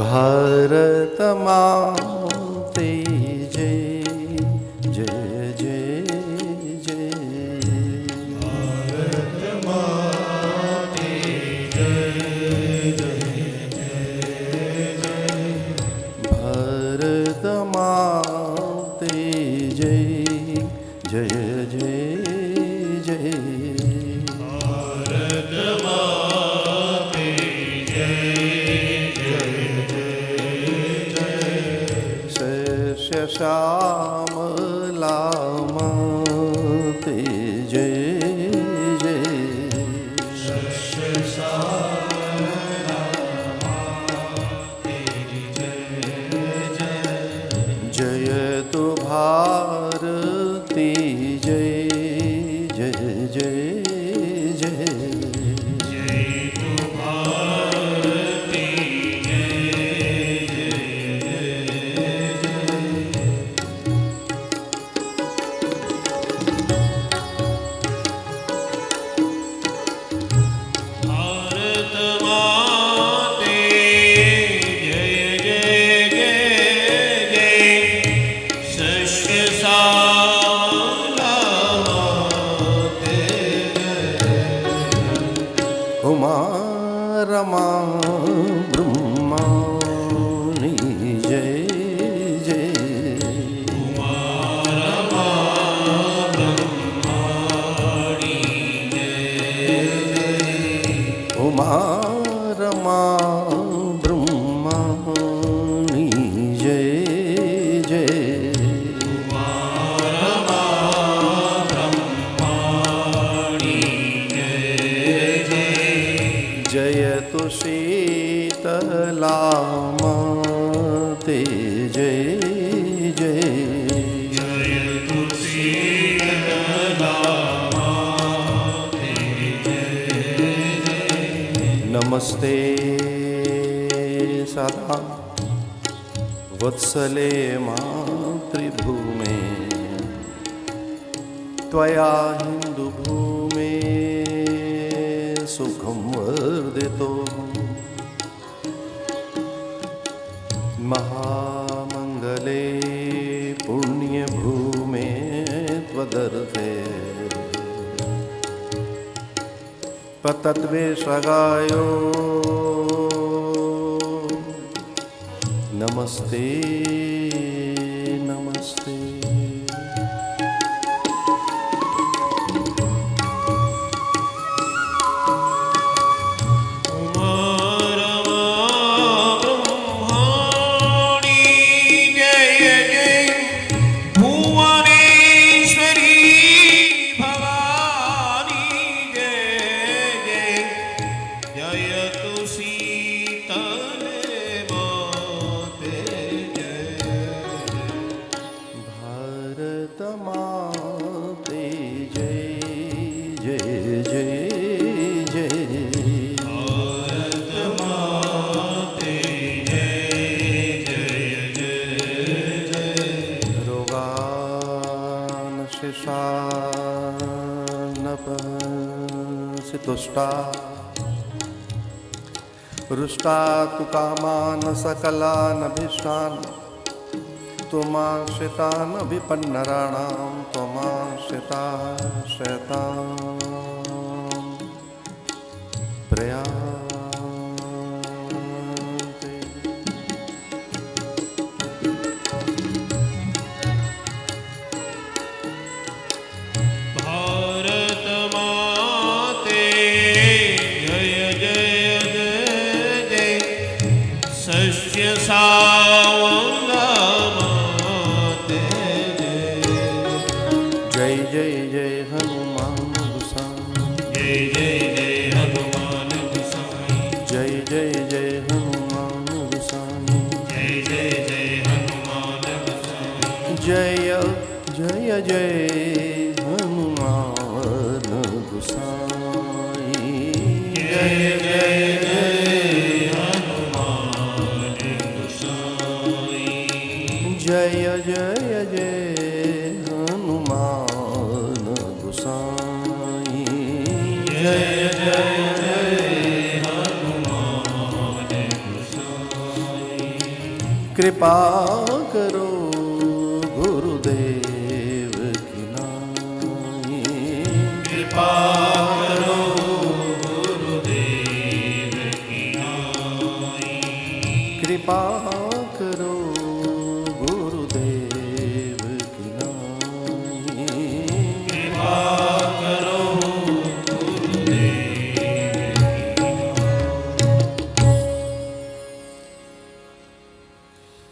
ભારત માતે જય જય જય જય. ભારત માતે જય જય જય જય. ભારત માતે જય જય જય જય. ભારત માતે જય જય જય જય. શસ્ય શ્યામલા માતે જય જય. શસ્ય શ્યામલા માતે જય જય. જયતુ ભારતી જય જય જય જય. જય તો ભારતી જય જય ભારત માતે જય જય જય જય. શસ્ય શ્યામલા માતે ઉમા બ્રહ્માની જય જય. ઉમા બ્રહ્માની જય જય. જયતુ શીતલા માતે જય જય. નમસ્તે સદા વત્સલે માતૃભૂમે ત્વયા હિન્દુ ભૂમે સુખમ વર્ધિતો મહામંગલે પુણ્યભૂમે ત્વદર્થે પતત્વે સગાયો નમસ્તે નમસ્તે. ભારત માતે જય જય જય જય. ભારત માતે જય જય જય જય. રોગાન શિશાનપસિતુષ્ટા હૃષ્ટા તુ કામાન સકલાનભીષ્ટાન त्वमाश्रितान् विपन्नराणां त्वमाश्रिताः शतान् प्रयान्ति. ભારત માતે જય જય જય જય. શસ્ય શ્યામલા માતે જય જય જય હનુમાન ગુસાઈ. જય જય જય હનુમાન ગુસાઈ. જય જય જય હનુમાન ગુસાઈ. જય જય જય હનુમાન ગુસાઈ. જય જય જય હનુમાન ગુસાઈ. જય જય જય હનુમાન ગુસાઈ. જય જય જય હનુમાન ગુસાઈ. જય જય જય હનુમાન ગુસાઈ. कृपा करो